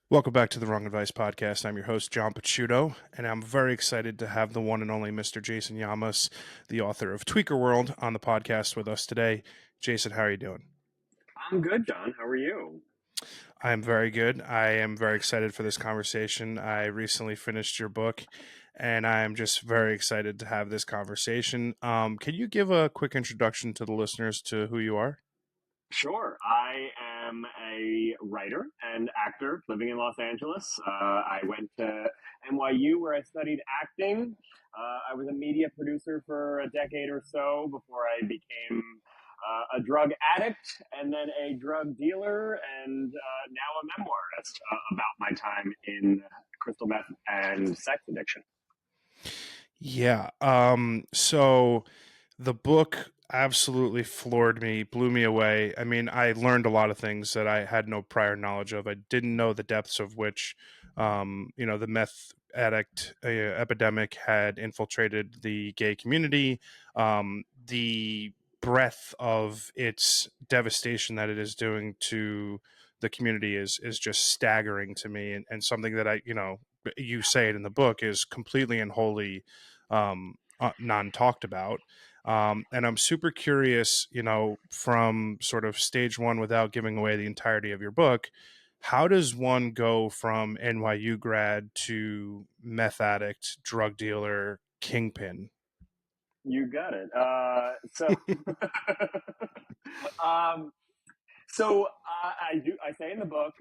Welcome back to the Wrong Advice Podcast. I'm your host, John Pachuto, and I'm very excited to have the one and only Mr. Jason Yamas, the author of Tweaker World, on the podcast with us today. Jason, how are you doing? I'm good, John. How are you? I am very good. I am very excited for this conversation. I recently finished your book, and I am just very excited to have this conversation. Can you give a quick introduction to the listeners to who you are? Sure. I am a writer and actor living in Los Angeles. I went to NYU where I studied acting. I was a media producer for a decade or so before I became a drug addict and then a drug dealer and now a memoirist about my time in crystal meth and sex addiction. Yeah. So the book absolutely floored me, blew me away. I mean, I learned a lot of things that I had no prior knowledge of. I didn't know the depths of which, the meth addict epidemic had infiltrated the gay community. The breadth of its devastation that it is doing to the community is just staggering to me, and something that you say it in the book is completely and wholly non talked about. And I'm super curious, from sort of stage one, without giving away the entirety of your book, how does one go from NYU grad to meth addict, drug dealer, kingpin? You got it. Um, I say in the book,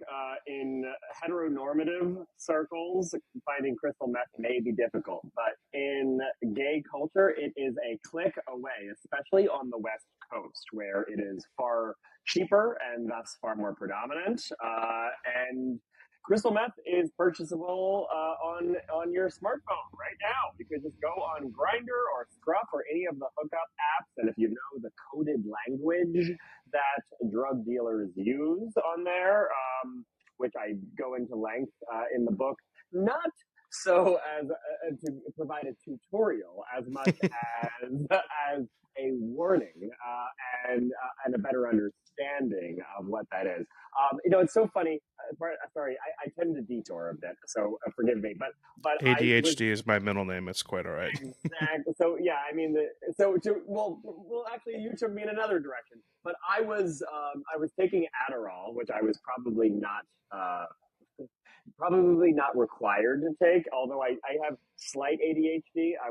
in heteronormative circles, finding crystal meth may be difficult, but in gay culture, it is a click away, especially on the West Coast, where it is far cheaper and thus far more predominant. And crystal meth is purchasable on your smartphone right now. You can just go on Grinder or Scruff or any of the hookup apps, and if you know the coded language that drug dealers use on there, which I go into length in the book. Not so as to provide a tutorial as much as a warning and a better understanding of what that is. It's so funny. Sorry, I tend to detour a bit, so forgive me. But I was ADHD is my middle name. It's quite all right. exactly. So yeah, I mean, well, actually, you took me in another direction. But I was taking Adderall, which I was uh, probably not required to take. Although I have slight ADHD, I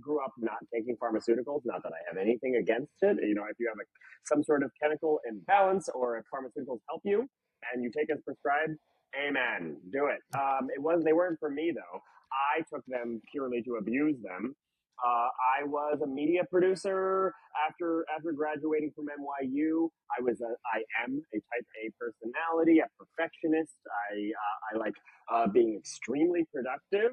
grew up not taking pharmaceuticals. Not that I have anything against it. If you have some sort of chemical imbalance or if pharmaceuticals help you and you take as prescribed, amen, do it. They weren't for me though. I took them purely to abuse them. I was a media producer after graduating from NYU. I am a type A personality, a perfectionist. I like being extremely productive,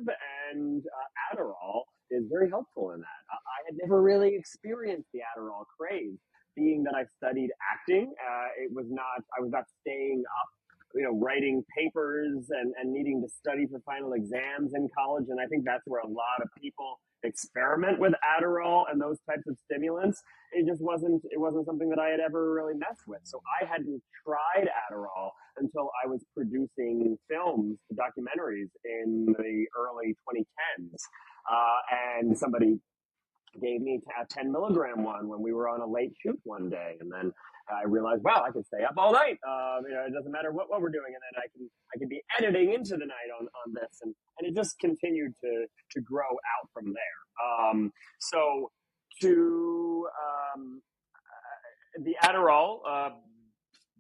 and Adderall is very helpful in that. I had never really experienced the Adderall craze, being that I studied acting. It was not I was not staying up, writing papers and needing to study for final exams in college. And I think that's where a lot of people experiment with Adderall and those types of stimulants. It wasn't something that I had ever really messed with. So I hadn't tried Adderall until I was producing films, documentaries in the early 2010s. And somebody gave me a 10 milligram one when we were on a late shoot one day. And then I realized, wow, I can stay up all night. It doesn't matter what we're doing. And then I can be editing into the night on this. And it just continued to grow out from there. So to the Adderall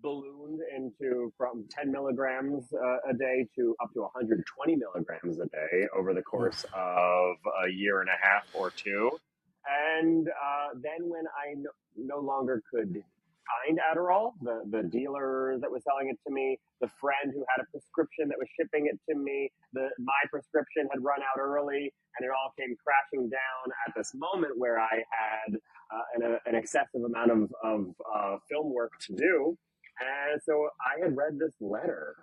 ballooned into from 10 milligrams a day to up to 120 milligrams a day over the course Oof. of a year and a half or two. And then when I no longer could find Adderall, the dealer that was selling it to me, the friend who had a prescription that was shipping it to me, my prescription had run out early, and it all came crashing down at this moment where I had an excessive amount of film work to do. And so I had read this letter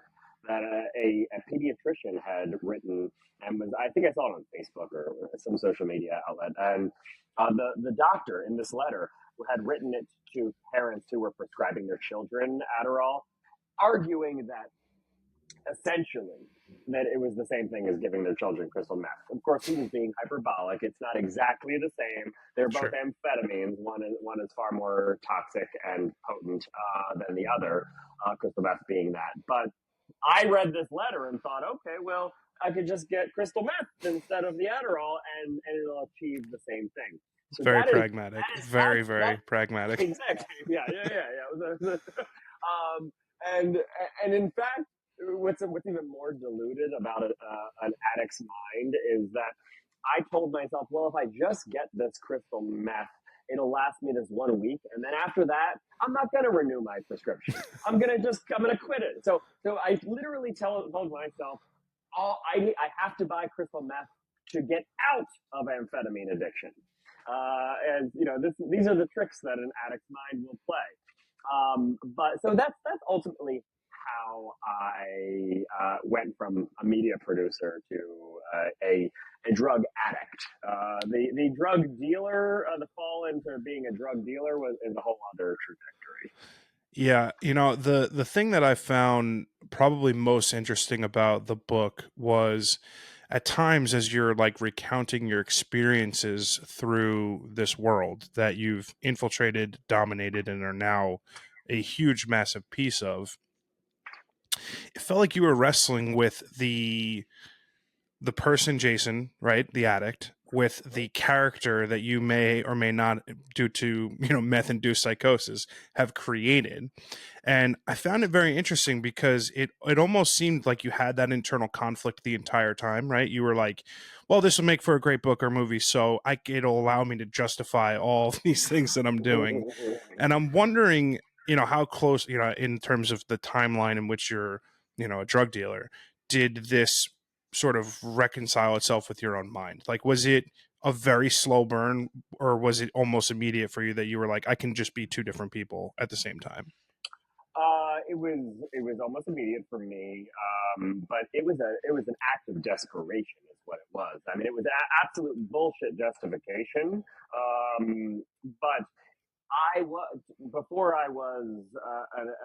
that a pediatrician had written, and I think I saw it on Facebook or some social media outlet. And the doctor in this letter had written it to parents who were prescribing their children Adderall, arguing that essentially that it was the same thing as giving their children crystal meth. Of course, he was being hyperbolic. It's not exactly the same. They're both Sure. amphetamines. One is far more toxic and potent than the other. Crystal meth being that. But I read this letter and thought, okay, well, I could just get crystal meth instead of the Adderall, and it'll achieve the same thing. So Very that pragmatic. is Very, that very pragmatic. exactly, yeah. And and in fact, what's even more diluted about an addict's mind is that I told myself, well, if I just get this crystal meth, it'll last me this 1 week, and then after that, I'm not going to renew my prescription. I'm gonna quit it. So I literally told myself, I have to buy crystal meth to get out of amphetamine addiction. And these are the tricks that an addict's mind will play. But so that's ultimately how I went from a media producer to a drug addict. The drug dealer, the fall into being a drug dealer is a whole other trajectory. Yeah, the thing that I found probably most interesting about the book was at times as you're like recounting your experiences through this world that you've infiltrated, dominated, and are now a huge, massive piece of, it felt like you were wrestling with the person Jason, right, the addict, with the character that you may or may not, due to meth induced psychosis, have created. And I found it very interesting because it almost seemed like you had that internal conflict the entire time, right? You were like, well, this will make for a great book or movie, so it'll allow me to justify all these things that I'm doing. And I'm wondering, how close, in terms of the timeline in which you're, a drug dealer, did this sort of reconcile itself with your own mind? Like, was it a very slow burn, or was it almost immediate for you that you were like, I can just be two different people at the same time? It was almost immediate for me, but it was an act of desperation, is what it was. I mean, it was absolute bullshit justification. But I was before I was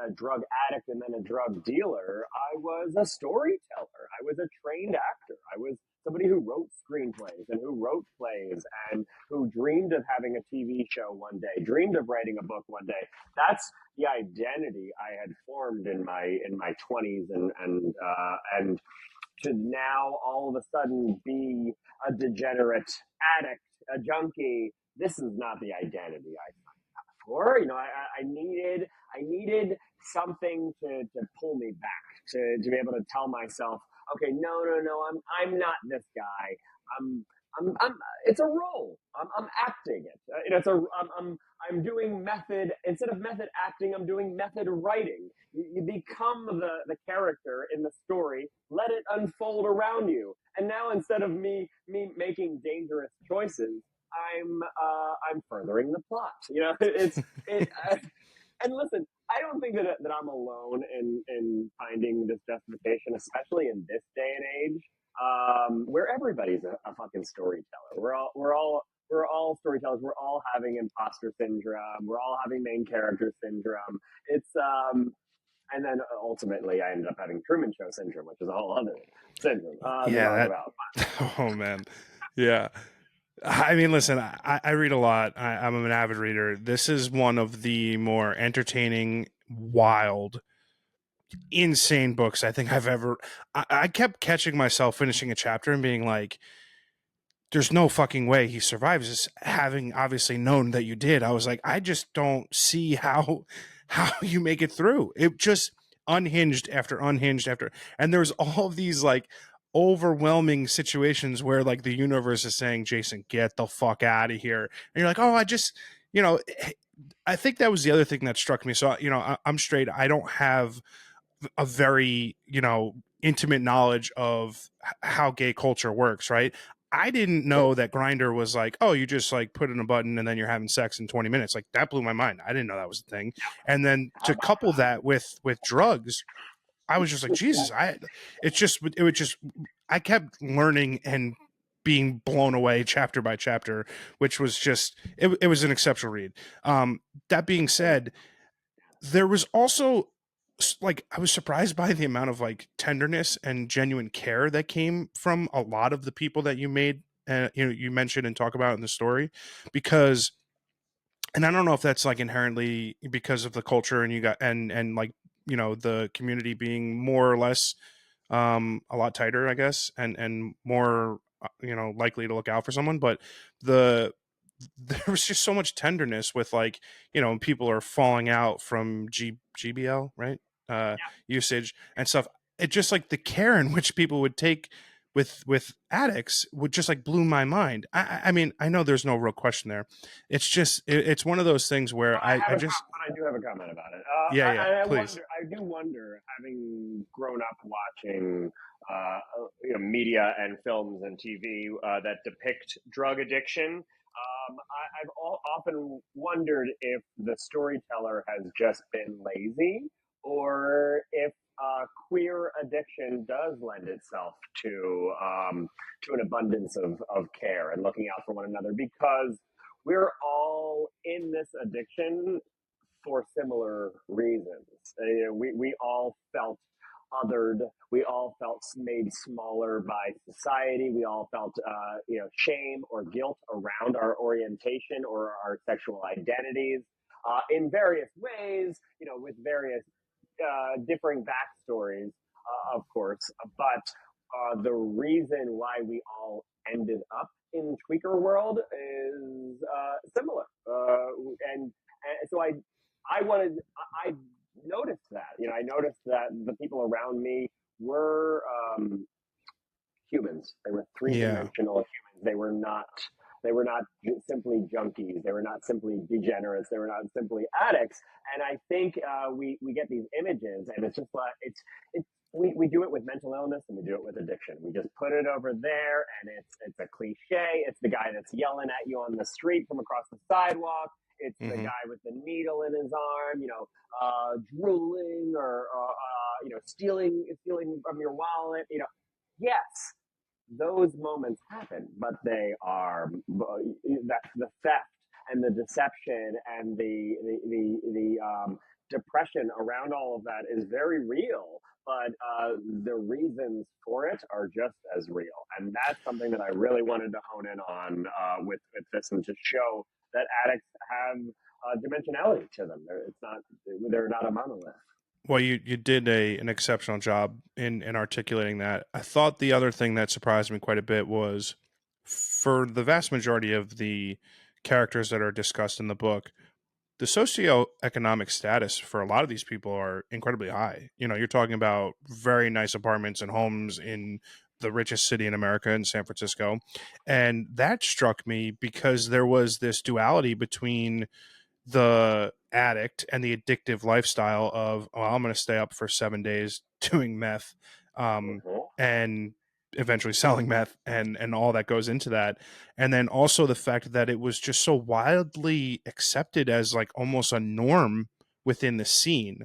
a drug addict and then a drug dealer. I was a storyteller. I was a trained actor. I was somebody who wrote screenplays and who wrote plays and who dreamed of having a TV show one day, dreamed of writing a book one day. That's the identity I had formed in my 20s, and to now all of a sudden be a degenerate addict, a junkie. This is not the identity I for. I needed something to pull me back, to be able to tell myself, okay, no, I'm not this guy. I'm I'm it's a role. I'm acting it. It's a I'm doing method instead of method acting. I'm doing method writing. You become the character in the story. Let it unfold around you. And now instead of me making dangerous choices, I'm furthering the plot. It's it. And listen, I don't think that I'm alone in finding this justification, especially in this day and age, where everybody's a fucking storyteller. We're all storytellers. We're all having imposter syndrome. We're all having main character syndrome. It's and then ultimately I ended up having Truman Show syndrome, which is a whole other syndrome to talk Yeah, about. that. Oh man, yeah. I mean, listen, I read a lot. I'm an avid reader. This is one of the more entertaining, wild, insane books I think I've ever. I kept catching myself finishing a chapter and being like, there's no fucking way he survives this, having obviously known that you did. I was like, I just don't see how you make it through. It just unhinged after unhinged after, and there's all of these like overwhelming situations where like the universe is saying, Jason, get the fuck out of here. And you're like, oh, you know I think that was the other thing that struck me. So I'm straight. I don't have a very intimate knowledge of how gay culture works, right? I didn't Sure. know that Grinder was like, oh, you just like put in a button and then you're having sex in 20 minutes. Like that blew my mind. I didn't know that was a thing. And then How to about couple that with drugs, I was just like, Jesus, it would just I kept learning and being blown away chapter by chapter, which was just it was an exceptional read. That being that? said, there was also like I was surprised by the amount of like tenderness and genuine care that came from a lot of the people that you made, you mentioned and talk about in the story, because, and I don't know if that's like inherently because of the culture and you got and like, the community being more or less a lot tighter, I guess, and more, likely to look out for someone, but the there was just so much tenderness with, like, people are falling out from GBL, right? Usage and stuff. It just, like, the care in which people would take with addicts would just, like, blew my mind. I mean, I know there's no real question there. It's just it's one of those things where I just But I do have a comment about it. yeah, yeah, I please. wonder, I do wonder, having grown up watching, media and films and TV that depict drug addiction. I've often wondered if the storyteller has just been lazy, or if queer addiction does lend itself to an abundance of care and looking out for one another, because we're all in this addiction for similar reasons. We all felt othered. We all felt made smaller by society. We all felt, shame or guilt around our orientation or our sexual identities in various ways, with various differing backstories, of course. But the reason why we all ended up in Tweaker World is similar, and so I wanted, I noticed that, I noticed that the people around me were humans. They were three Yeah. dimensional humans. They were not simply junkies. They were not simply degenerates. They were not simply addicts. And I think we get these images, and it's just like we do it with mental illness and we do it with addiction. We just put it over there, and it's a cliche. It's the guy that's yelling at you on the street from across the sidewalk. It's the Hmm. guy with the needle in his arm, drooling or stealing from your wallet. Yes, those moments happen, but they are that the theft and the deception and the depression around all of that is very real. But the reasons for it are just as real, and that's something that I really wanted to hone in on with this, and to show that addicts have dimensionality to them. They're not a monolith. Well, you did an exceptional job in articulating that. I thought the other thing that surprised me quite a bit was, for the vast majority of the characters that are discussed in the book, the socioeconomic status for a lot of these people are incredibly high. You're talking about very nice apartments and homes in the richest city in America, in San Francisco. And that struck me because there was this duality between the addict and the addictive lifestyle of, oh, I'm going to stay up for 7 days doing meth, Mhm. and eventually selling meth, and all that goes into that. And then also the fact that it was just so wildly accepted as like almost a norm within the scene.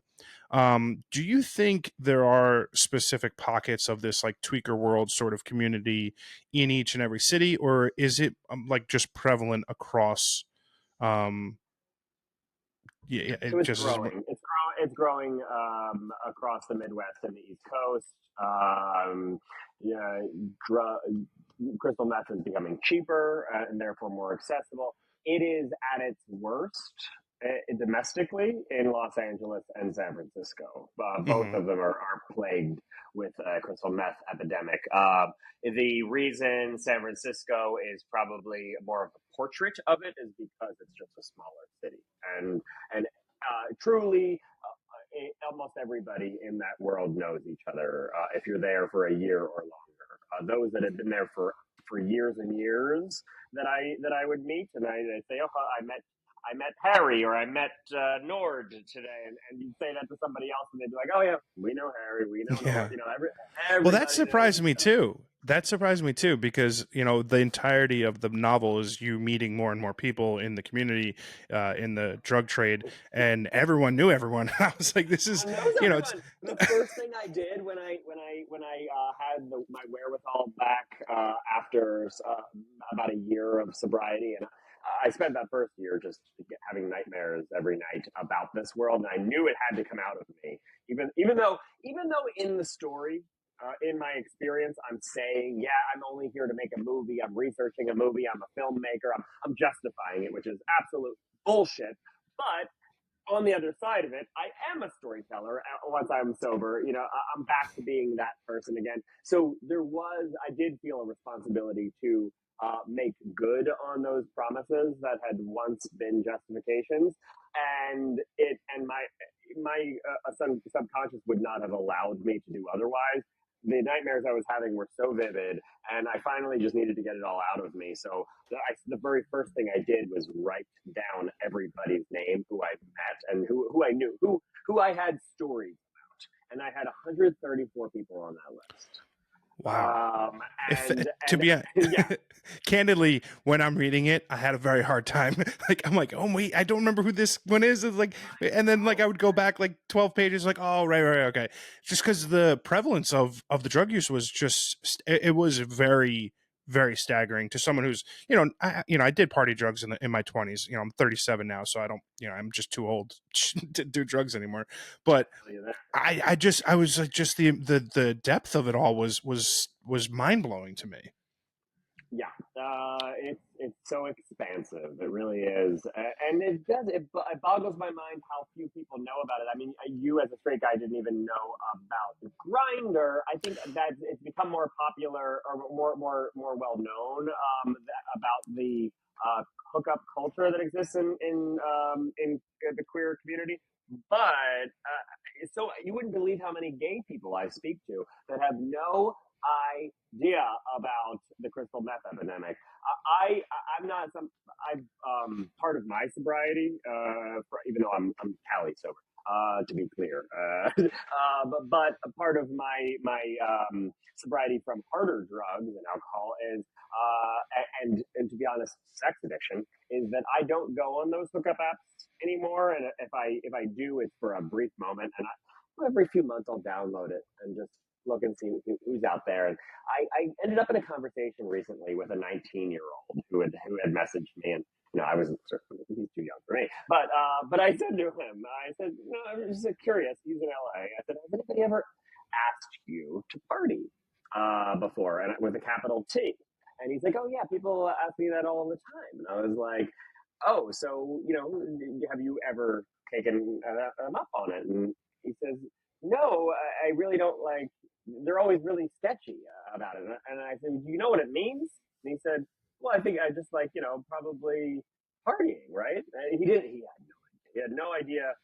Do you think there are specific pockets of this like tweaker world sort of community in each and every city, or is it like just prevalent across, um, yeah, So it it's just is. growing. It's growing across the Midwest and the East Coast. Yeah, crystal meth is becoming cheaper and therefore more accessible. It is at its worst domestically in Los Angeles and San Francisco. Both Mhm. of them are plagued with crystal meth epidemic. The reason San Francisco is probably more of a portrait of it is because it's just a smaller city, and truly, almost everybody in that world knows each other. If you're there for a year or longer, those that have been there for years and years that I would meet, and I say, oh, I met Harry, or I met Nord today, and you'd say that to somebody else, and they'd be like, oh yeah, we know Harry, we know Nord. Yeah. Well, that Everybody knows surprised each me other. too. That surprised me too because, the entirety of the novel is you meeting more and more people in the community, in the drug trade, and everyone knew everyone. I was like, this is, Everyone knows it's everyone. The first thing I did when I had my wherewithal back after about a year of sobriety, and I spent that first year just having nightmares every night about this world, and I knew it had to come out of me. Even though in the story, in my experience, I'm saying, yeah, I'm only here to make a movie. I'm researching a movie. I'm a filmmaker. I'm justifying it, which is absolute bullshit. But on the other side of it, I am a storyteller once I'm sober. I'm back to being that person again. So I did feel a responsibility to make good on those promises that had once been justifications. And my subconscious would not have allowed me to do otherwise. The nightmares I was having were so vivid, and I finally just needed to get it all out of me. So the very first thing I did was write down everybody's name who I met and who I knew, who I had stories about, and I had 134 people on that list. Wow. Um, If to and be yeah, candidly, when I'm reading it, I had a very hard time. Like I'm like, oh wait, I don't remember who this one is. It's like, and then like I would go back like 12 pages, like, oh right, okay, just because the prevalence of the drug use was just it was very staggering to someone who's I did party drugs in my 20s. I'm 37 now, so I don't I'm just too old to do drugs anymore. But I was like, just the depth of it all was mind blowing to me. yeah, it's so expansive. It really is, and it boggles my mind how few people know about it. I mean, you as a straight guy didn't even know about Grinder. I think that it's become more popular or more well known about the hookup culture that exists in the queer community. But so you wouldn't believe how many gay people I speak to that have no idea about the crystal meth epidemic. I'm not some I part of my sobriety, even though I'm Cali sober. To be clear, but a part of my sobriety from harder drugs and alcohol is and to be honest, sex addiction is that I don't go on those hookup apps anymore. And if I do, it's for a brief moment, and every few months I'll download it and just look and see who's out there. And I ended up in a conversation recently with a 19-year-old who had messaged me, and I was he's too young for me, but I said to him, I said, I'm just curious. He's in LA. I said, has anybody ever asked you to party before, and with a capital T? And he's like, oh yeah, people ask me that all the time. And I was like, oh, so have you ever taken them up on it? And he says, no, I really don't like. They're always really sketchy about it. And I said, do you know what it means? And he said, well, I think I just like probably partying, right? And he didn't. He had no idea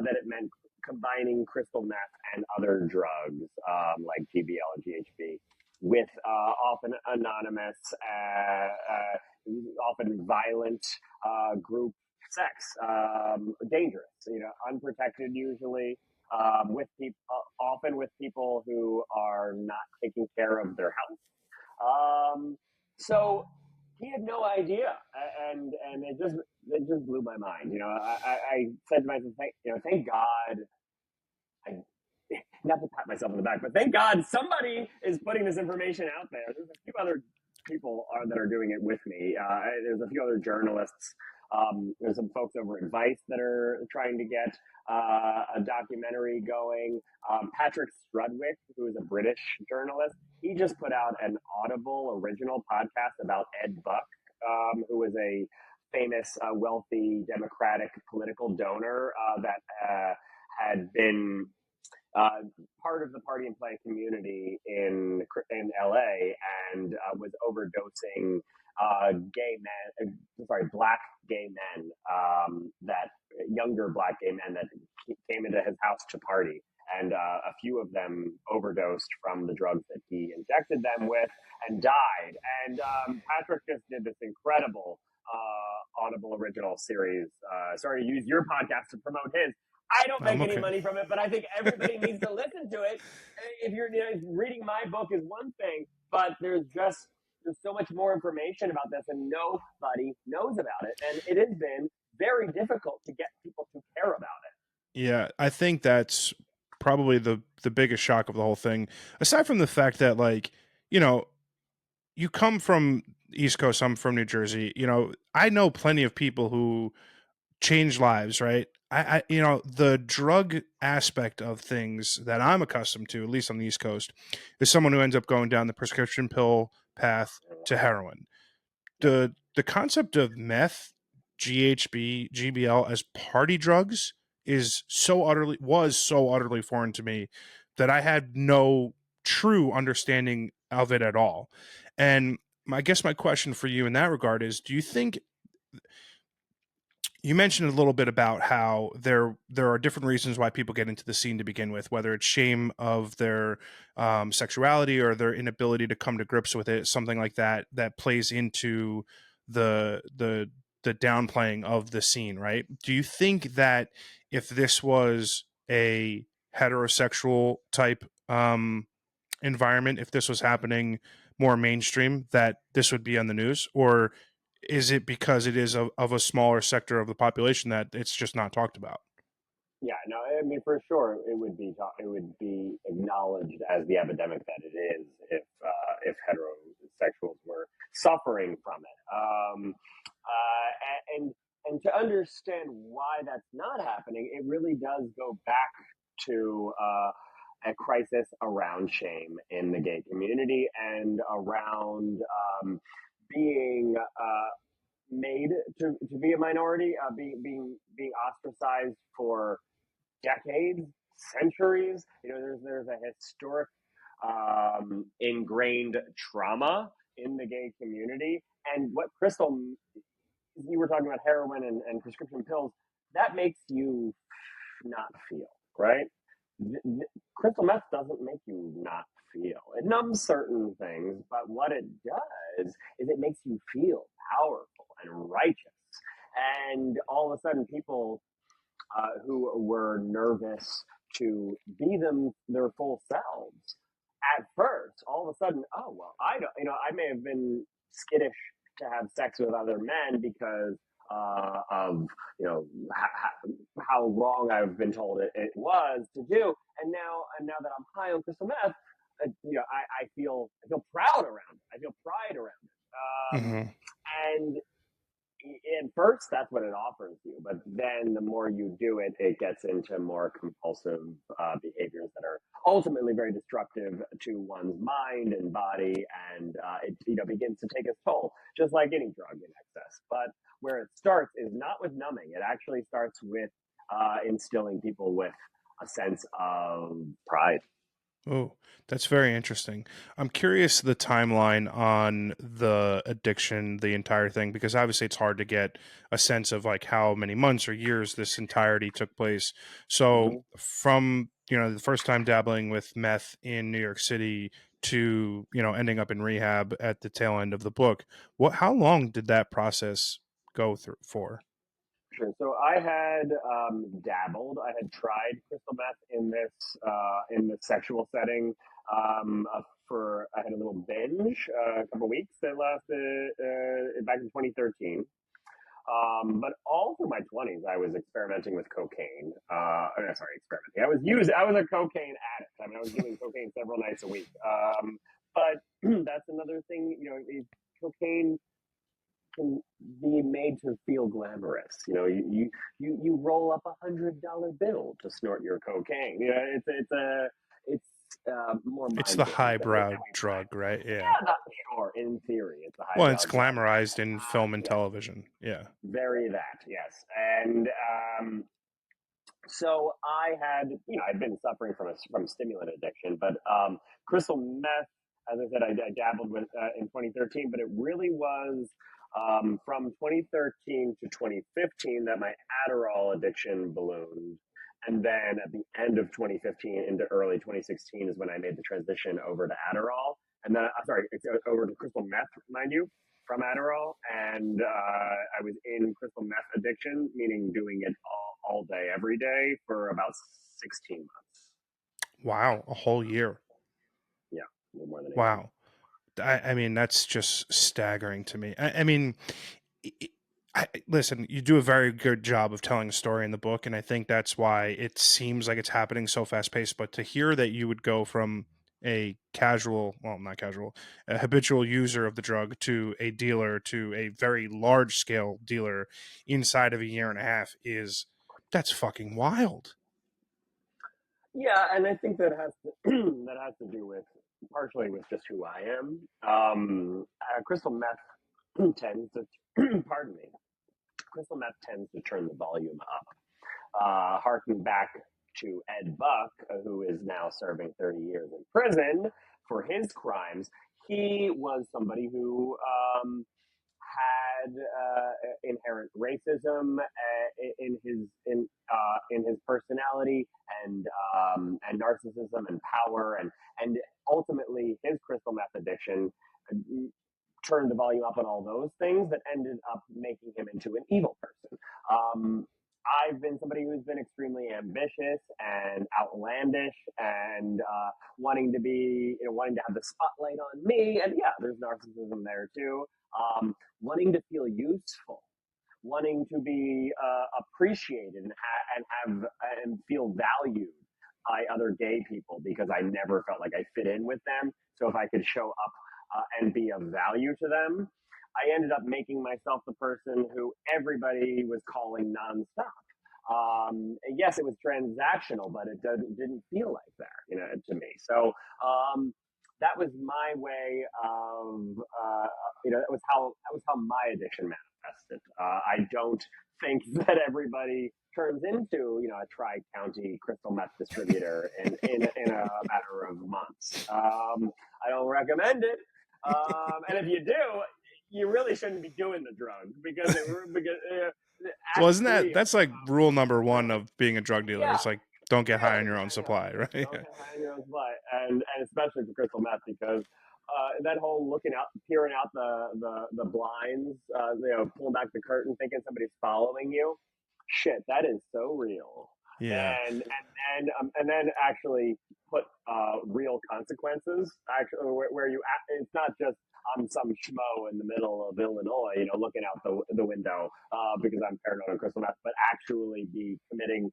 that it meant combining crystal meth and other drugs like GBL and GHB with often anonymous, often violent group sex, dangerous, unprotected usually, often with people who are not taking care of their health. So he had no idea, and it just blew my mind. I said to myself, thank God. I, not to pat myself on the back, but thank God somebody is putting this information out there. There's a few other people that are doing it with me. There's a few other journalists. There's some folks over at Vice that are trying to get a documentary going. Patrick Strudwick, who is a British journalist, he just put out an Audible original podcast about Ed Buck, who was a famous, wealthy Democratic political donor that had been part of the party and play community in LA and was overdosing black gay men, that younger black gay men that came into his house to party. And a few of them overdosed from the drugs that he injected them with and died. And Patrick just did this incredible Audible original series. Sorry to use your podcast to promote his. I don't I'm make any okay. money from it, but I think everybody needs to listen to it. If you're reading my book is one thing, but there's so much more information about this, and nobody knows about it, and it has been very difficult to get people to care about it. Yeah, I think that's probably the biggest shock of the whole thing. Aside from the fact that, like, you know, you come from East Coast. I'm from New Jersey. I know plenty of people who change lives, right? The drug aspect of things that I'm accustomed to, at least on the East Coast, is someone who ends up going down the prescription pill path to heroin. Yep. The concept of meth, GHB, GBL as party drugs was so utterly foreign to me that I had no true understanding of it at all. And I guess my question for you in that regard is, do you think you mentioned a little bit about how there are different reasons why people get into the scene to begin with, whether it's shame of their sexuality or their inability to come to grips with it, something like that that plays into the the the downplaying of the scene, right? Do you think that if this was a heterosexual type environment, if this was happening more mainstream, that this would be on the news? Or is it because it is of a smaller sector of the population that it's just not talked about? Yeah, no, I mean for sure it would be acknowledged as the epidemic that it is if heterosexuals were suffering from it. And to understand why that's not happening, it really does go back to a crisis around shame in the gay community and around being made to be a minority, being ostracized for decades, centuries. There's a historic ingrained trauma in the gay community, and what Crystal, you were talking about heroin and prescription pills, that makes you not feel right. Crystal meth doesn't make you not feel. It numbs certain things, but what it does is it makes you feel powerful and righteous. And all of a sudden, people who were nervous to be their full selves at first, all of a sudden, oh well, I don't, I may have been skittish to have sex with other men because of how wrong I've been told it was to do, and now that I'm high on crystal meth, I feel proud around it. I feel pride around it, Hmm. and at first that's what it offers you, but then the more you do it, it gets into more compulsive behaviors that are ultimately very destructive to one's mind and body, and it begins to take its toll, just like any drug in excess. But where it starts is not with numbing; it actually starts with instilling people with a sense of pride. Oh, that's very interesting. I'm curious the timeline on the addiction, the entire thing, because obviously it's hard to get a sense of like how many months or years this entirety took place. So Mm-hmm. from, the first time dabbling with meth in New York City to, ending up in rehab at the tail end of the book, how long did that process go through for? Sure. So I had dabbled. I had tried crystal meth in this sexual setting for I had a little binge, a couple weeks that lasted back in 2013. But all through my 20s, I was experimenting with cocaine. Sorry, experimenting. I was a cocaine addict. I mean, I was doing cocaine several nights a week. But that's another thing. Cocaine can be made to feel glamorous. You roll up $100 bill to snort your cocaine. It's more It's the mind games than highbrow we drug, right? Yeah. yeah, not sure. In theory, it's a Well, it's highbrow drug. glamorized in film and Yes, television. Yeah. very that. Yes, and so I had, I'd been suffering from stimulant addiction, but crystal meth, as I said, I dabbled with in 2013, but it really was from 2013 to 2015 that my Adderall addiction ballooned. And then at the end of 2015 into early 2016 is when I made the transition over to Adderall. And then, sorry, over to crystal meth, mind you, from Adderall, and I was in crystal meth addiction, meaning doing it all day, every day for about 16 months. Wow, a whole year. Yeah, a little more than a year. Wow. I mean, that's just staggering to me. I mean, i- listen, you do a very good job of telling a story in the book, and I think that's why it seems like it's happening so fast paced. But to hear that you would go from a casual, well, not casual, a habitual user of the drug to a dealer to a very large scale dealer inside of a year and a half is that's fucking wild. Yeah, and I think that has to that has to do with partially with just who I am. Crystal meth tends to, pardon me, crystal meth tends to turn the volume up. Harking back to Ed Buck, who is now serving 30 years in prison for his crimes, he was somebody who had inherent racism in his personality and narcissism and power and ultimately his crystal meth addiction turned the volume up on all those things that ended up making him into an evil person. I've been somebody who's been extremely ambitious and outlandish and wanting to be, wanting to have the spotlight on me. And yeah, there's narcissism there too. Wanting to feel useful, wanting to be appreciated and have and feel valued by other gay people because I never felt like I fit in with them. So if I could show up and be of value to them, I ended up making myself the person who everybody was calling nonstop. Yes, it was transactional, but it didn't feel like that, to me. So that was my way of, that was how my addiction manifested. I don't think that everybody turns into, a tri-county crystal meth distributor in a matter of months. I don't recommend it. And if you do, you really shouldn't be doing the drug because Well, Act isn't that Three. that's like rule number one of being a drug dealer? Yeah, It's like don't get high on really. your own supply, right? Don't get high on your own supply, and especially for crystal meth because that whole looking out, peering out the blinds, pulling back the curtain, thinking somebody's following you. Shit, that is so real. Yeah. And then actually put real consequences. Actually, where it's not just I'm some schmo in the middle of Illinois, looking out the window because I'm paranoid on crystal meth, but actually be committing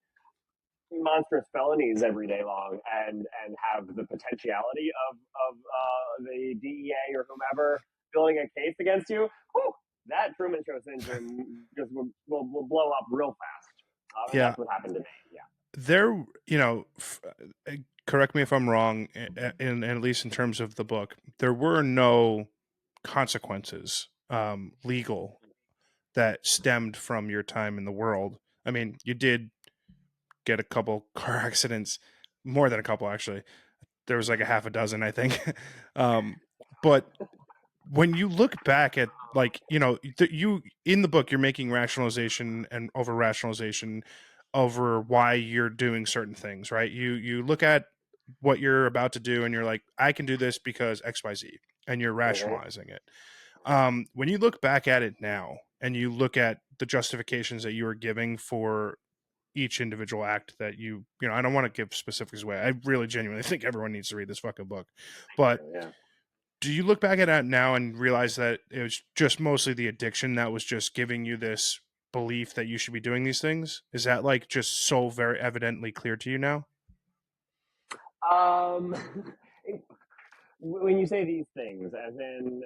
monstrous felonies every day long and have the potentiality of the DEA or whomever building a case against you, whew, that Truman Show syndrome just will blow up real fast. And Yeah. that's what happened to me. Yeah. There, correct me if I'm wrong, in at least in terms of the book, there were no consequences, legal, that stemmed from your time in the world. I mean, you did get a couple car accidents, more than a couple actually. There was like a half a dozen, I think. um, but when you look back at like you in the book you're making rationalization and over rationalization over why you're doing certain things, right? You look at what you're about to do and you're like, I can do this because XYZ, and you're Mm-hmm. rationalizing it. When you look back at it now and you look at the justifications that you were giving for each individual act that I don't want to give specifics away. I really genuinely think everyone needs to read this fucking book. But Yeah. do you look back at it now and realize that it was just mostly the addiction that was just giving you this belief that you should be doing these things? Is that like just so very evidently clear to you now? Um, when you say these things, as in,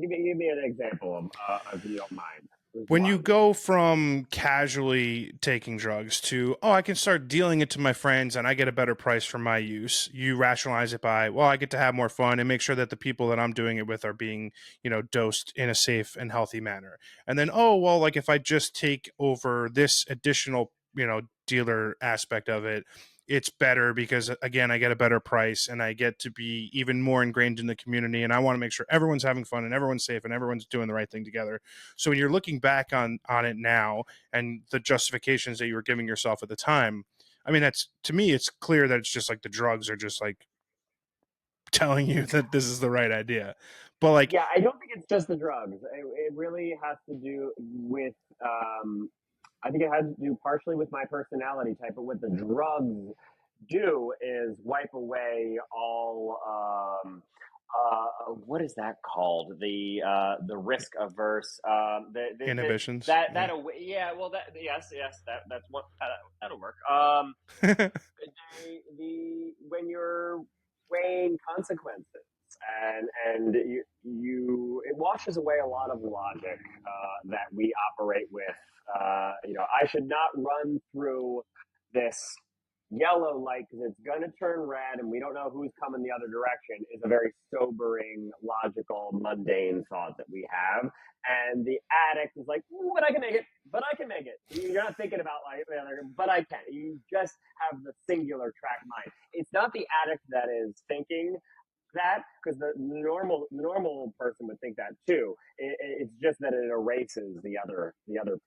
give me an example if you don't mind. Just When you one. go from casually taking drugs to, oh, I can start dealing it to my friends and I get a better price for my use, you rationalize it by, well, I get to have more fun and make sure that the people that I'm doing it with are being, dosed in a safe and healthy manner. And then, oh, well, like if I just take over this additional, dealer aspect of it, it's better because again I get a better price and I get to be even more ingrained in the community, and I want to make sure everyone's having fun and everyone's safe and everyone's doing the right thing together. So when you're looking back on it now and the justifications that you were giving yourself at the time, I mean, that's to me, it's clear that it's just like the drugs are just like telling you that this is the right idea. But like Yeah, I don't think it's just the drugs. It really has to do with. I think it has to do partially with my personality type, but what the drugs do is wipe away all. What is that called? The risk averse. inhibitions, That yeah. yeah. Well, that yes. That's what that'll work. The when you're weighing consequences, and it washes away a lot of logic that we operate with. I should not run through this yellow light because it's going to turn red and we don't know who's coming the other direction is a very sobering, logical, mundane thought that we have. And the addict is like, but I can make it, but I can make it. You're not thinking about like, but I can. You just have the singular track mind. It's not the addict that is thinking that because the normal person would think that too. It's just that it erases the other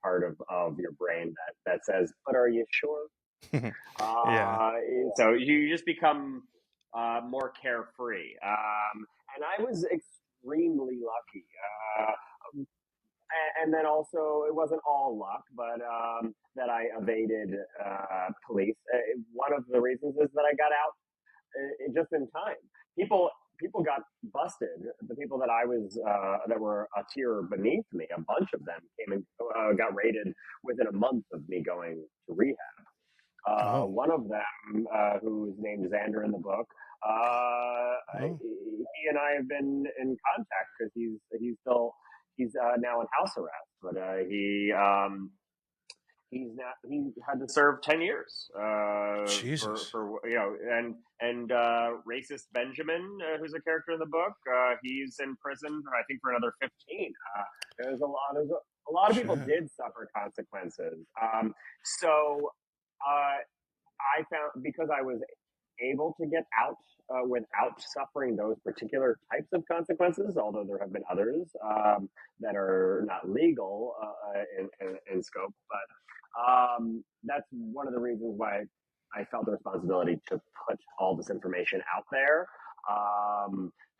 part of your brain that says, but are you sure? Yeah. Uh, so you just become more carefree. And I was extremely lucky. And then also, it wasn't all luck, but that I evaded police. One of the reasons is that I got out just in time. People got busted. The people that I was that were a tier beneath me, a bunch of them came and got raided within a month of me going to rehab. Oh. One of them, who's named Xander in the book, Oh. he and I have been in contact because he's now in house arrest, but he had to serve 10 years Jesus. for and racist Benjamin, who's a character in the book, he's in prison I think for another 15. There's a lot of people Shit. did suffer consequences. So uh, I found because I was able to get out without suffering those particular types of consequences, although there have been others that are not legal in scope. But that's one of the reasons why I felt the responsibility to put all this information out there.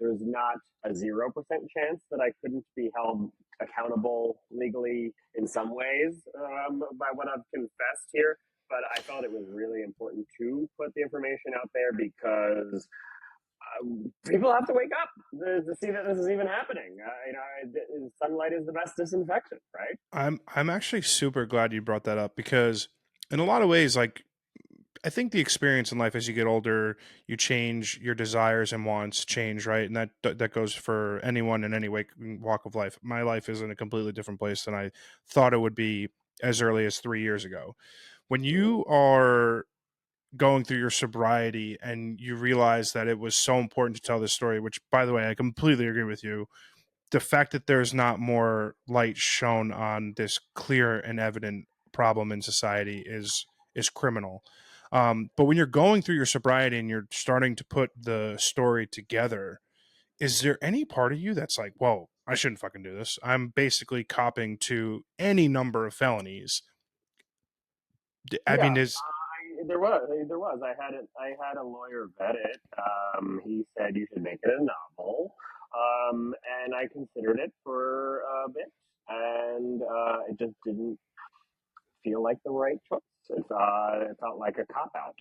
There's not a 0% chance that I couldn't be held accountable legally in some ways by what I've confessed here, but I felt it was really important to put the information out there because people have to wake up to see that this is even happening. Sunlight is the best disinfectant, right? I'm actually super glad you brought that up because in a lot of ways, like I think the experience in life as you get older, you change, your desires and wants change, right? And that goes for anyone in any way walk of life. My life is in a completely different place than I thought it would be as early as 3 years ago. When Mm-hmm. you are going through your sobriety and you realize that it was so important to tell this story, which by the way, I completely agree with you. The fact that there's not more light shown on this clear and evident problem in society is criminal. But when you're going through your sobriety and you're starting to put the story together, is there any part of you that's like, whoa, I shouldn't fucking do this? I'm basically copping to any number of felonies. I Yeah, mean, is there was. I had a lawyer vet it. He said you should make it a novel, and I considered it for a bit, and it just didn't feel like the right choice. It felt like a cop out.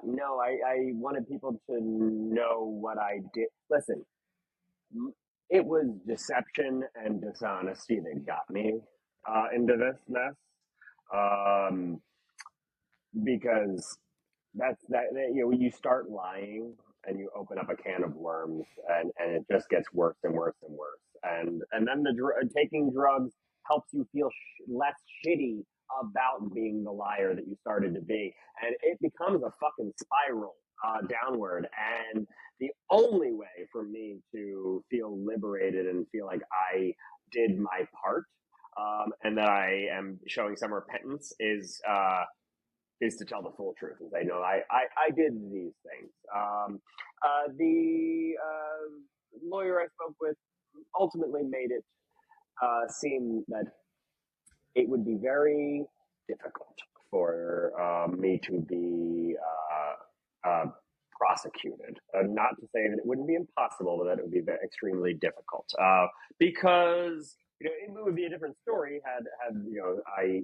No, I wanted people to know what I did. Listen, it was deception and dishonesty that got me into this mess. Um, because when you start lying and you open up a can of worms and it just gets worse and worse and worse and then taking drugs helps you feel less shitty about being the liar that you started to be, and it becomes a fucking spiral downward. And the only way for me to feel liberated and feel like I did my part, and that I am showing some repentance is to tell the full truth and say, no, I did these things. The lawyer I spoke with ultimately made it seem that it would be very difficult for me to be prosecuted. Not to say that it wouldn't be impossible, but that it would be extremely difficult because it would be a different story had I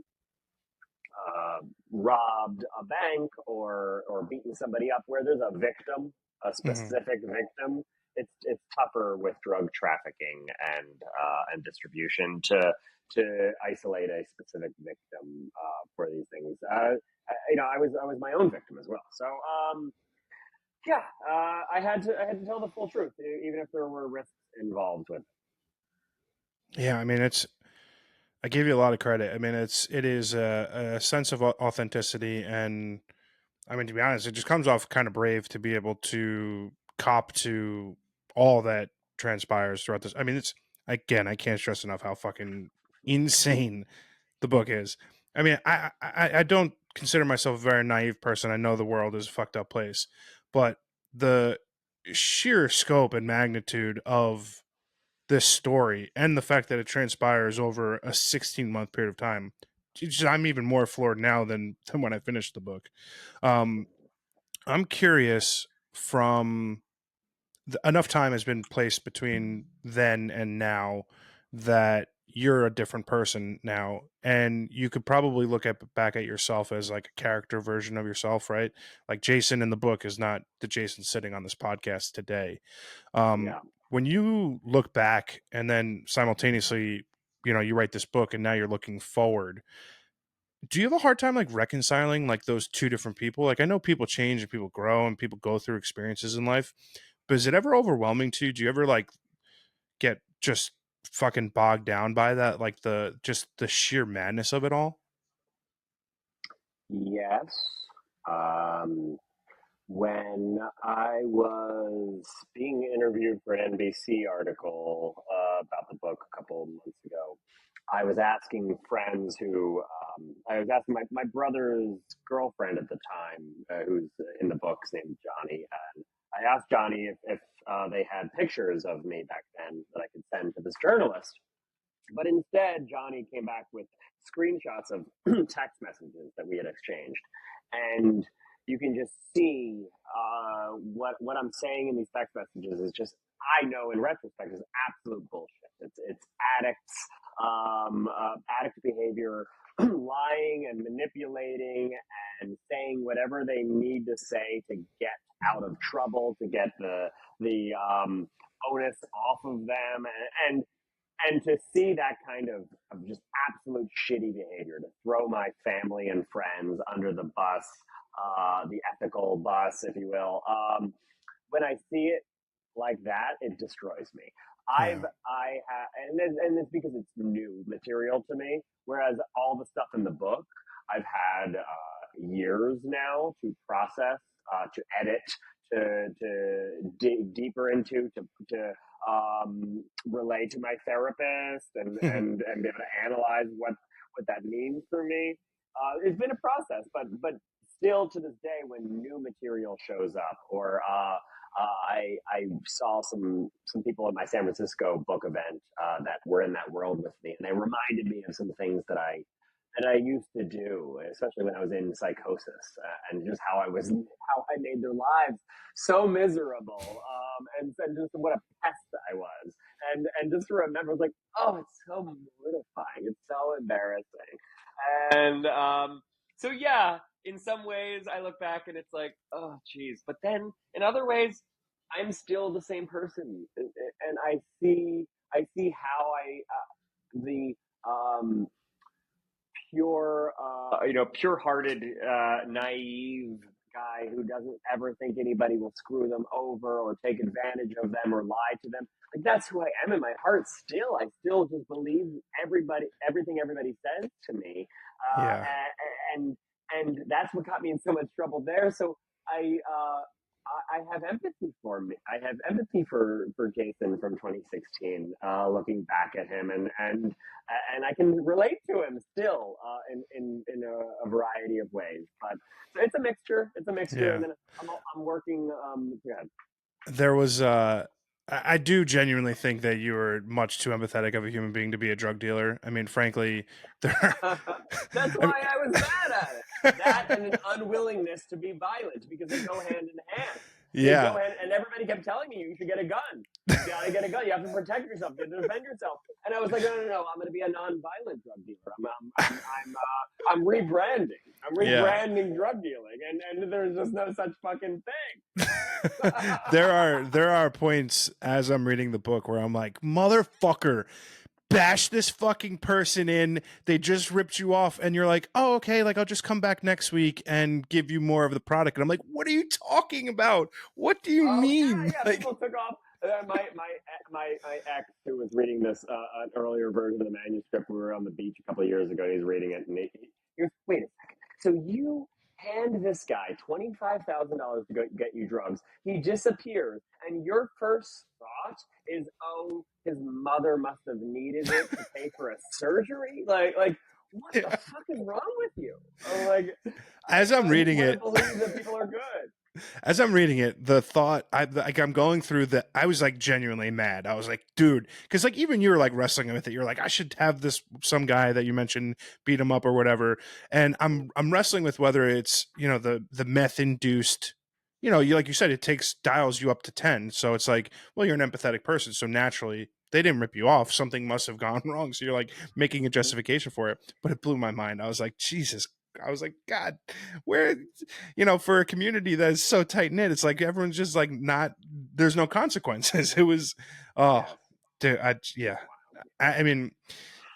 robbed a bank or beaten somebody up where there's a victim, a mhm. specific victim. It's tougher with drug trafficking and distribution to isolate a specific victim for these things. I was my own victim as well. So Yeah, I had to tell the full truth, even if there were risks involved with. Yeah, I mean, I give you a lot of credit. I mean, it is a sense of authenticity, and I mean, to be honest, it just comes off kind of brave to be able to cop to all that transpires throughout this. I mean, it's again, I can't stress enough how fucking insane the book is. I mean, I don't consider myself a very naive person. I know the world is a fucked up place, but the sheer scope and magnitude of this story and the fact that it transpires over a 16-month period of time, I'm even more floored now than when I finished the book. Um, I'm curious from enough time has been placed between then and now that you're a different person now, and you could probably look at back at yourself as like a character version of yourself, right? Like Jason in the book is not the Jason sitting on this podcast today. um Yeah. when you look back and then simultaneously, you write this book and now you're looking forward, do you have a hard time like reconciling like those two different people? Like, I know people change and people grow and people go through experiences in life, but is it ever overwhelming to you? Do you ever like get just fucking bogged down by that, like the sheer madness of it all? Yes. Um, when I was being interviewed for an NBC article about the book a couple of months ago, I was asking friends who, I was asking my brother's girlfriend at the time, who's in the books, named Johnny. And I asked Johnny if they had pictures of me back then that I could send to this journalist. But instead, Johnny came back with screenshots of text messages that we had exchanged, and you can just see what I'm saying in these text messages is just, I know in retrospect, is absolute bullshit. It's addicts, addict behavior, lying and manipulating and saying whatever they need to say to get out of trouble, to get the onus off of them, and to see that kind of just absolute shitty behavior, to throw my family and friends under the bus, the ethical bus, if you will. When I see it like that, it destroys me. Yeah. And it's because it's new material to me. Whereas all the stuff in the book, I've had years now to process, to edit, to dig deeper into, to relate to my therapist, and be able to analyze what that means for me. It's been a process, but still to this day, when new material shows up, or I saw some people at my San Francisco book event that were in that world with me, and they reminded me of some things that I used to do, especially when I was in psychosis, and just how I made their lives so miserable, and just what a pest I was, and just to remember, I was like, oh, it's so mortifying, it's so embarrassing, and so yeah, in some ways, I look back and it's like, oh, geez, but then in other ways, I'm still the same person, and I see how the um, pure-hearted, naive guy who doesn't ever think anybody will screw them over or take advantage of them or lie to them. Like, that's who I am in my heart. Still, I still just believe everything everybody says to me, Yeah. and that's what got me in so much trouble there. So I. I have empathy for me. I have empathy for Jason from 2016. Looking back at him, and I can relate to him still, in a variety of ways. But so it's a mixture. It's a mixture, Yeah. and then I'm working. Yeah. There was I do genuinely think that you are much too empathetic of a human being to be a drug dealer. I mean, frankly, there That's I why I was mad at it. That and an unwillingness to be violent, because they go hand in hand. They go yeah. hand, and everybody kept telling me you should get a gun. You gotta get a gun. You have to protect yourself. You have to defend yourself. And I was like, no, no, no. I'm going to be a non-violent drug dealer. I'm rebranding. I'm Yeah. rebranding drug dealing, and there's just no such fucking thing. There are points as I'm reading the book where I'm like, motherfucker, bash this fucking person in. They just ripped you off, and you're like, oh, okay, like I'll just come back next week and give you more of the product. And I'm like, what are you talking about? What do you Oh mean? yeah, yeah. Like, People took off. My ex who was reading this an earlier version of the manuscript. We were on the beach a couple of years ago. And he's reading it, and he goes, "Wait a second. So you hand this guy $25,000 to go get you drugs. He disappears, and your first thought is, oh, his mother must have needed it to pay for a surgery. Like what the fuck is wrong with you? Oh, as I'm I just reading want to it, believe that people are good." as I'm reading it, the thought I'm going through the I was like genuinely mad. I was like, dude, because like even you were like wrestling with it. You're like, I should have this some guy that you mentioned beat him up or whatever. And I'm wrestling with whether it's the meth induced. You like you said, it takes dials you up to 10. So it's like, well, you're an empathetic person, so naturally they didn't rip you off. Something must have gone wrong. So you're like making a justification for it. But it blew my mind. I was like, Jesus. I was like, God, where for a community that is so tight knit, it's like everyone's just like not. There's no consequences. It was, oh, Yes, dude, it's yeah. wild. I mean,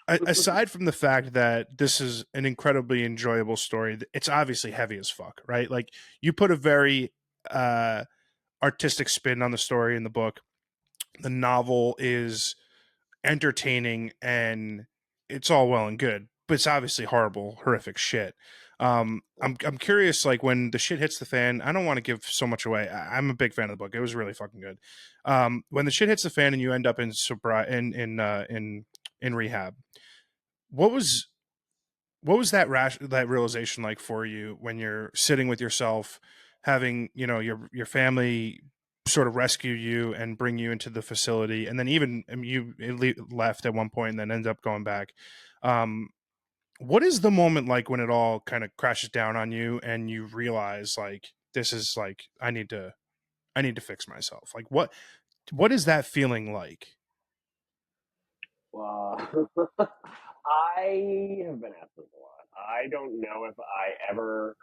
aside from the fact that this is an incredibly enjoyable story, it's obviously heavy as fuck, right? Like you put a very uh, artistic spin on the story in the book. The novel is entertaining and it's all well and good, but it's obviously horrible, horrific shit. I'm curious, like when the shit hits the fan. I don't want to give so much away. I'm a big fan of the book. It was really fucking good. When the shit hits the fan and you end up in in rehab, what was that realization like for you when you're sitting with yourself, having your family sort of rescue you and bring you into the facility, and then even you left at one point and then ended up going back. Um, what is the moment like when it all kind of crashes down on you and you realize like this is like I need to fix myself? Like what is that feeling like? Wow. I have been asked this a lot. I don't know if I ever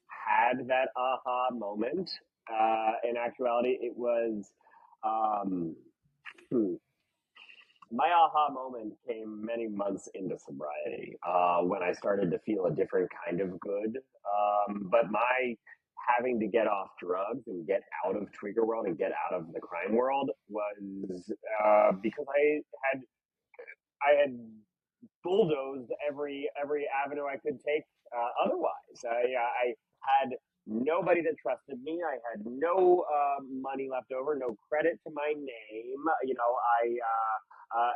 had that aha moment. In actuality, it was um, hmm, my aha moment came many months into sobriety when I started to feel a different kind of good. But my having to get off drugs and get out of Tweaker world and get out of the crime world was because I had bulldozed every avenue I could take. Otherwise, I had nobody that trusted me. I had no money left over, no credit to my name. I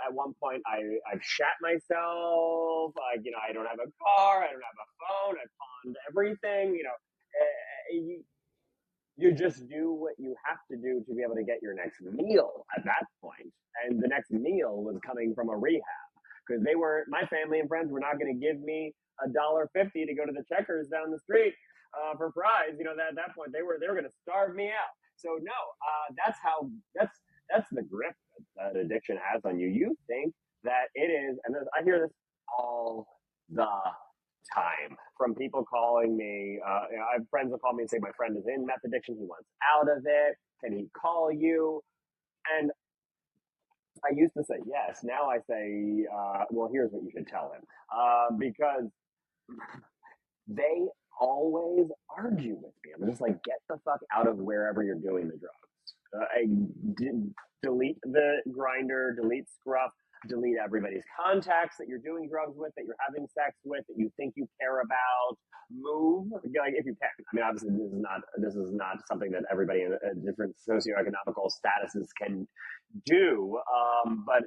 at one point I've shat myself. I don't have a car. I don't have a phone. I pawned everything. You just do what you have to do to be able to get your next meal at that point. And the next meal was coming from a rehab because they were my family and friends were not going to give me $1.50 to go to the Checkers down the street for fries. At that point they were going to starve me out. So no, that's the grip that addiction has on you. You think that it is, and I hear this all the time from people calling me. I have friends that call me and say my friend is in meth addiction. He wants out of it. Can he call you? And I used to say yes. Now I say, well, here's what you should tell him, because they always argue with me. I'm just like, get the fuck out of wherever you're doing the drugs. I delete the grinder, delete scruff, delete everybody's contacts that you're doing drugs with, that you're having sex with, that you think you care about. Move, like if you can. I mean, obviously, this is not something that everybody in different socioeconomical statuses can do. But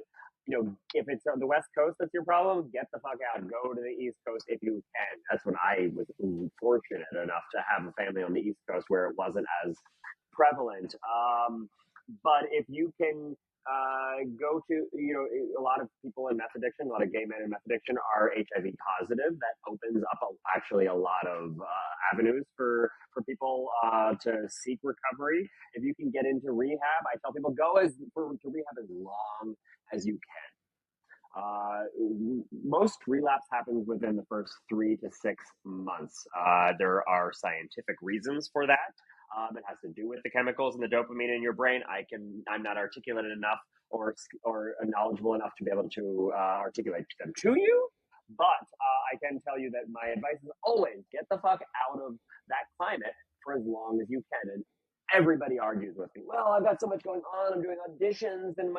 if it's on the West Coast that's your problem, get the fuck out. Go to the East Coast if you can. That's when I was fortunate enough to have a family on the East Coast where it wasn't as prevalent. But if you can go to, a lot of people in meth addiction, a lot of gay men in meth addiction are HIV positive. That opens up actually a lot of avenues for people to seek recovery. If you can get into rehab, I tell people go to rehab as long as you can. Most relapse happens within the first 3 to 6 months. There are scientific reasons for that. It has to do with the chemicals and the dopamine in your brain. I'm not articulate enough or knowledgeable enough to be able to articulate them to you. But I can tell you that my advice is always get the fuck out of that climate for as long as you can. And everybody argues with me. Well, I've got so much going on. I'm doing auditions, and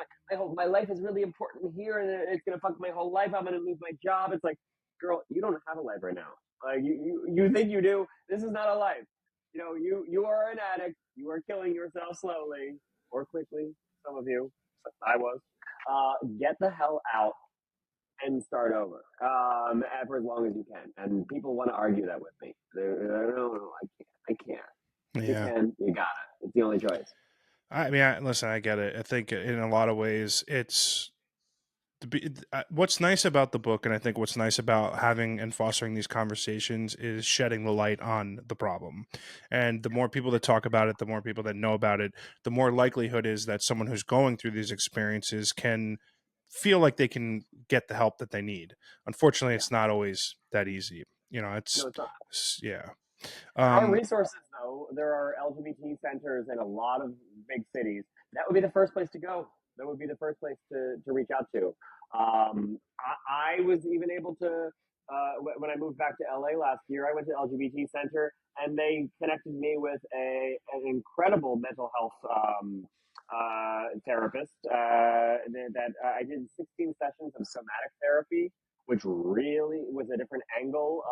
my life is really important here, and it's gonna fuck my whole life. I'm gonna lose my job. It's like, girl, you don't have a life right now. Like you think you do. This is not a life. You are an addict. You are killing yourself slowly or quickly. Some of you, I was. Get the hell out and start over for as long as you can. And people want to argue that with me. No, I can't. I can't. You Yeah. can. You got it. It's the only choice. I mean, listen, I get it. I think in a lot of ways, what's nice about the book, and I think what's nice about having and fostering these conversations is shedding the light on the problem. And the more people that talk about it, the more people that know about it, the more likelihood is that someone who's going through these experiences can feel like they can get the help that they need. Unfortunately, Yeah. it's not always that easy. No, it's not. Yeah. There are Um, resources, though. There are LGBT centers in a lot of big cities. That would be the first place to go. That would be the first place to reach out to. I was even able to, when I moved back to LA last year, I went to LGBT Center and they connected me with an incredible mental health therapist. I did 16 sessions of somatic therapy, which really was a different angle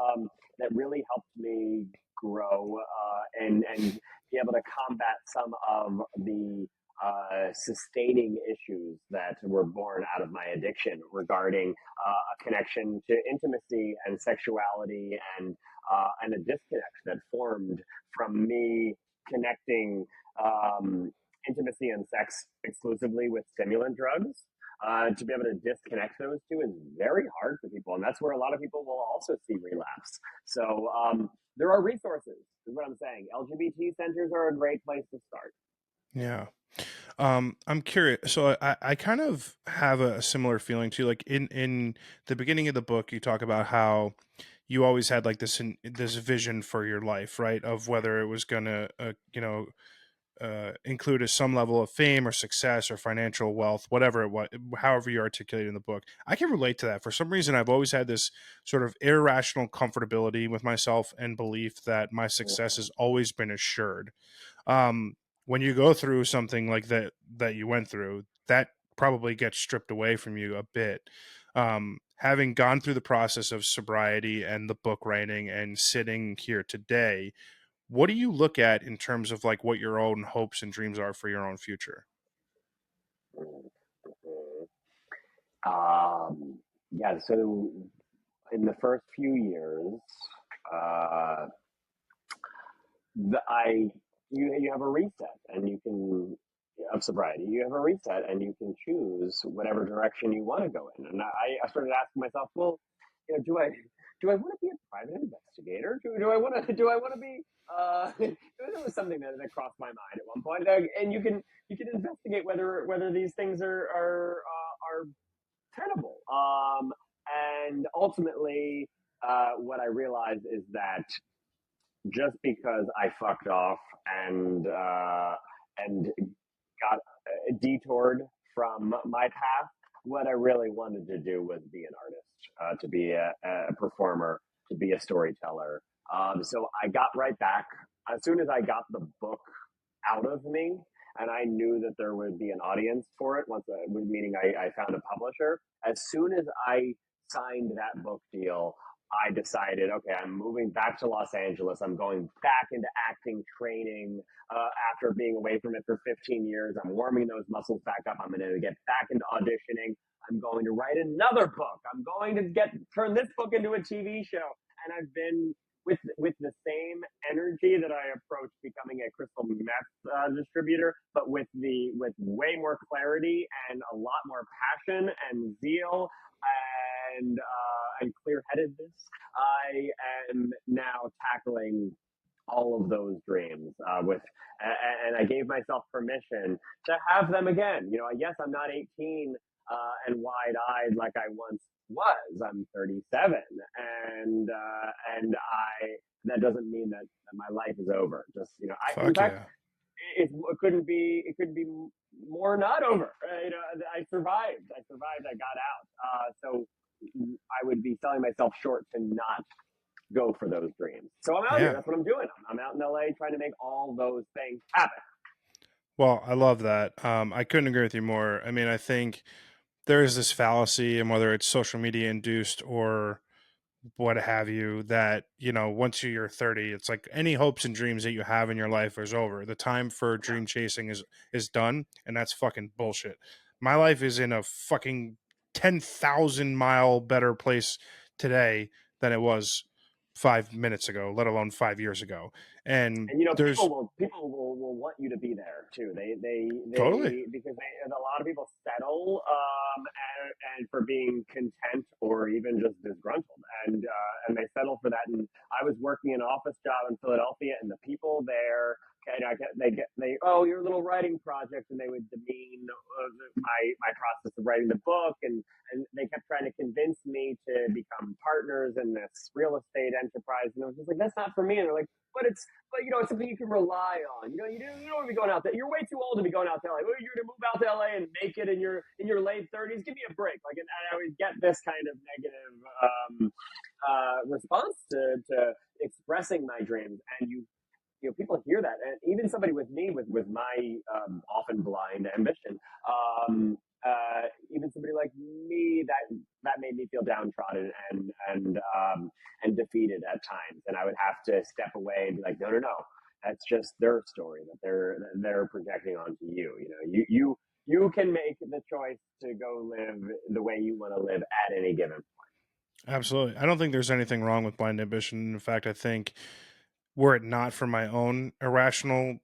that really helped me grow and be able to combat some of the sustaining issues that were born out of my addiction regarding a connection to intimacy and sexuality and a disconnect that formed from me connecting intimacy and sex exclusively with stimulant drugs. To be able to disconnect those two is very hard for people, and that's where a lot of people will also see relapse. So there are resources, is what I'm saying. LGBT centers are a great place to start. yeah. I'm curious. So I kind of have a similar feeling too. Like in the beginning of the book, you talk about how you always had like this vision for your life, right? Of whether it was gonna, include some level of fame or success or financial wealth, whatever it was, however you articulate in the book. I can relate to that. For some reason, I've always had this sort of irrational comfortability with myself and belief that my success has always been assured. When you go through something like that you went through, that probably gets stripped away from you a bit. Having gone through the process of sobriety and the book writing and sitting here today, what do you look at in terms of like what your own hopes and dreams are for your own future? Yeah, so in the first few years, uh, the, I you have a reset, and you can of sobriety. You have a reset, and you can choose whatever direction you want to go in. And I started asking myself, well, do I want to be a private investigator? Do I want to be? It was something that crossed my mind at one point. And you can investigate whether these things are tenable. And ultimately, what I realized is that just because I fucked off and got detoured from my path, what I really wanted to do was be an artist, to be a performer, to be a storyteller. So I got right back as soon as I got the book out of me, and I knew that there would be an audience for it. Meaning I found a publisher. As soon as I signed that book deal, I decided, okay, I'm moving back to Los Angeles. I'm going back into acting training after being away from it for 15 years. I'm warming those muscles back up. I'm going to get back into auditioning. I'm going to write another book. I'm going to turn this book into a TV show. And I've been with the same energy that I approached becoming a crystal meth distributor, but with way more clarity and a lot more passion and zeal and clear headedness. I am now tackling all of those dreams and I gave myself permission to have them again. Yes, I'm not 18 and wide-eyed like I once was. I'm 37, and I that doesn't mean that my life is over. Just I in Fuck fact yeah. it could be more not over. I survived. I survived. I got out. So I would be selling myself short to not go for those dreams. So I'm out here. Yeah. That's what I'm doing. I'm out in LA trying to make all those things happen. Well, I love that. I couldn't agree with you more. I mean, I think there is this fallacy, and whether it's social media induced or what have you, that once you're 30, it's like any hopes and dreams that you have in your life is over. The time for dream chasing is done, and that's fucking bullshit. My life is in a fucking 10,000 mile better place today than it was 5 minutes ago, let alone 5 years ago. And And there's people will want you to be there too. totally, They because a lot of people settle and for being content or even just disgruntled, and they settle for that. And I was working an office job in Philadelphia, and the people there, okay, they oh, your little writing project, and they would demean my process of writing the book, and they kept trying to convince me to become partners in this real estate enterprise, and I was just like, that's not for me. And they're like, but it's something you can rely on. You don't want to be going out there. You're way too old to be going out to LA. You're going to move out to LA and make it in your late 30s. Give me a break. Like, and I always get this kind of negative response to expressing my dreams, and people hear that, and even somebody with me with my often blind ambition, um, even somebody like me, that made me feel downtrodden and defeated at times, and I would have to step away and be like, no, no, no, that's just their story that they're projecting onto you. You can make the choice to go live the way you want to live at any given. absolutely. I don't think there's anything wrong with blind ambition. In fact, I think were it not for my own irrational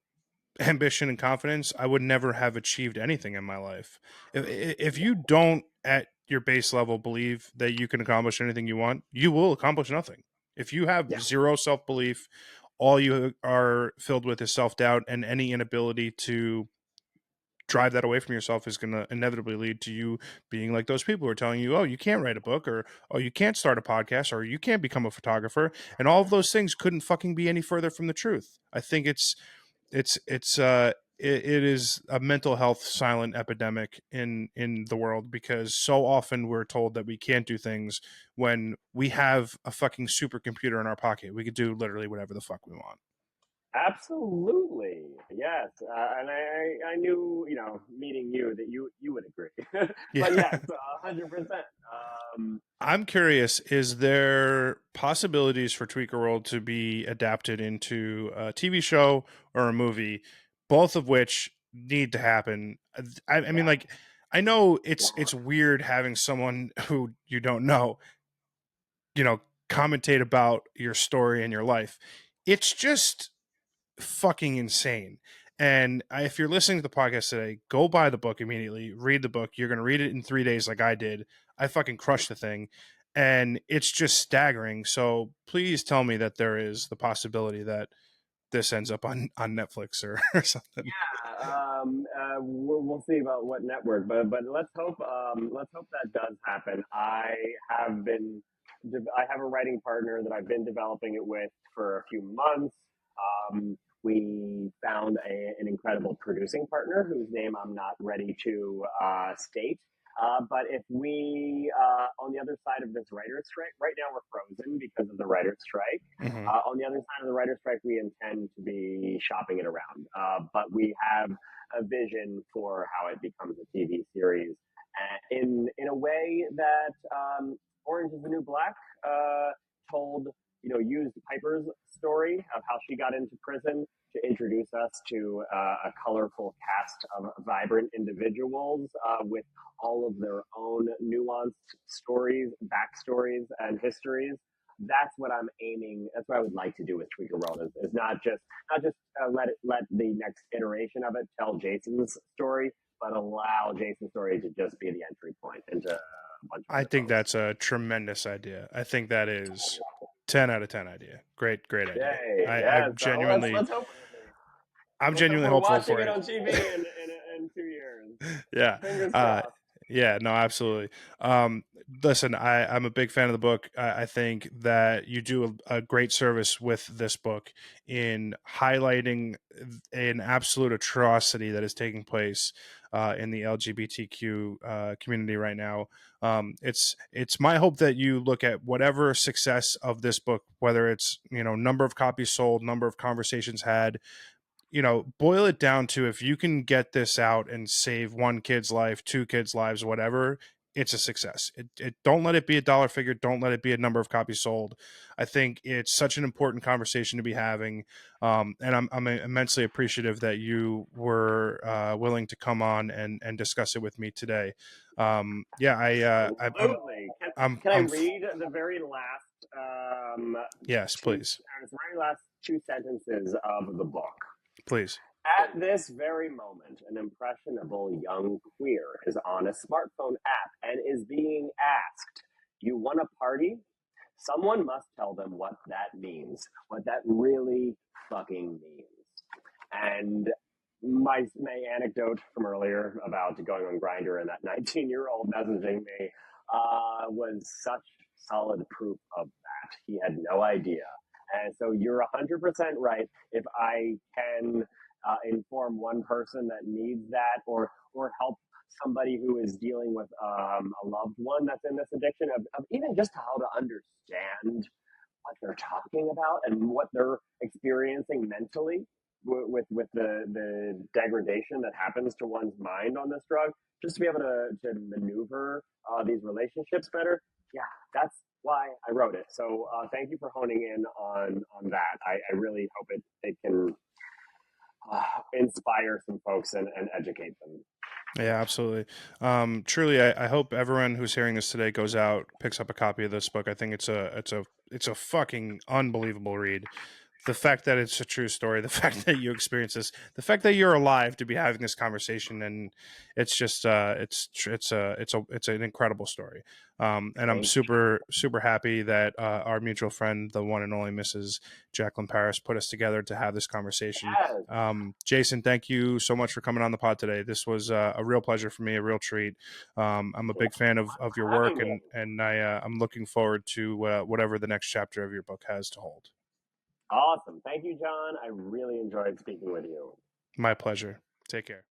ambition and confidence, I would never have achieved anything in my life. If you don't, at your base level, believe that you can accomplish anything you want, you will accomplish nothing. If you have Yeah, zero self belief, all you are filled with is self doubt, and any inability to drive that away from yourself is going to inevitably lead to you being like those people who are telling you, oh, you can't write a book, or oh, you can't start a podcast, or you can't become a photographer. And all of those things couldn't fucking be any further from the truth. I think it is a mental health silent epidemic in the world, because so often we're told that we can't do things when we have a fucking supercomputer in our pocket. We could do literally whatever the fuck we want. absolutely. Yes. And I knew, meeting you that you would agree. But Yeah. yes, 100%. I'm curious, is there possibilities for Tweaker World to be adapted into a TV show or a movie, both of which need to happen? I mean, Yeah. like, I know it's weird having someone who you don't know, you know, commentate about your story and your life. It's just fucking insane. And if you're listening to the podcast today, go buy the book immediately. Read the book. You're going to read it in 3 days, like I did. I fucking crushed the thing, and it's just staggering. So please tell me that there is the possibility that this ends up on Netflix or something. We'll see about what network, but let's hope that does happen. I have a writing partner that I've been developing it with for a few months. We found an incredible producing partner whose name I'm not ready to state. But if we, on the other side of this writer's strike, right now we're frozen because of the writer's strike. Hmm. On the other side of the writer's strike, we intend to be shopping it around. But we have a vision for how it becomes a TV series in a way that Orange is the New Black told, used Piper's story of how she got into prison to introduce us to a colorful cast of vibrant individuals with all of their own nuanced stories, backstories, and histories. That's what I'm aiming. That's what I would like to do with Tweaker World is not just let the next iteration of it tell Jason's story, but allow Jason's story to just be the entry point into a bunch of I other think folks. that's a tremendous idea. I think that is 10 out of 10 idea. Great idea. Yay! I, Yes. I'm So genuinely let's hope we're hopeful watching for it it. on TV in 2 years. Yeah. Fingers Uh, crossed. Yeah, no, absolutely. Um, Listen, I'm a big fan of the book. I think that you do a great service with this book in highlighting an absolute atrocity that is taking place in the LGBTQ community right now. It's my hope that you look at whatever success of this book, whether it's number of copies sold, number of conversations had, boil it down to if you can get this out and save one kid's life, two kids' lives, whatever, it's a success. Don't let it be a dollar figure. Don't let it be a number of copies sold. I think it's such an important conversation to be having, and I'm immensely appreciative that you were willing to come on and discuss it with me today. Yeah, Absolutely. Can I read the very last yes, please, the very last two sentences of the book? please. At this very moment, an impressionable young queer is on a smartphone app and is being asked, "You want a party?" Someone must tell them what that means, what that really fucking means. And my anecdote from earlier about going on Grinder and that 19-year-old messaging me was such solid proof of that. He had no idea. And so you're 100% right. If I can inform one person that needs that, or help somebody who is dealing with a loved one that's in this addiction, of even just how to understand what they're talking about and what they're experiencing mentally with the degradation that happens to one's mind on this drug, just to be able to maneuver these relationships better. Yeah, that's why I wrote it. So thank you for honing in on that. I really hope it can inspire some folks and educate them. Yeah, absolutely. Truly, I hope everyone who's hearing this today goes out, picks up a copy of this book. I think it's a fucking unbelievable read. The fact that it's a true story, the fact that you experience this, the fact that you're alive to be having this conversation, and it's just it's an incredible story. And I'm Thank super happy that our mutual friend, the one and only Mrs. Jacqueline Paris, put us together to have this conversation. you. Yes. Jason, thank you so much for coming on the pod today. This was a real pleasure for me, a real treat. I'm a Well, big fan thanks of your for work, having me. and I'm looking forward to whatever the next chapter of your book has to hold. Awesome. Thank you, John. I really enjoyed speaking with you. My pleasure. Take care.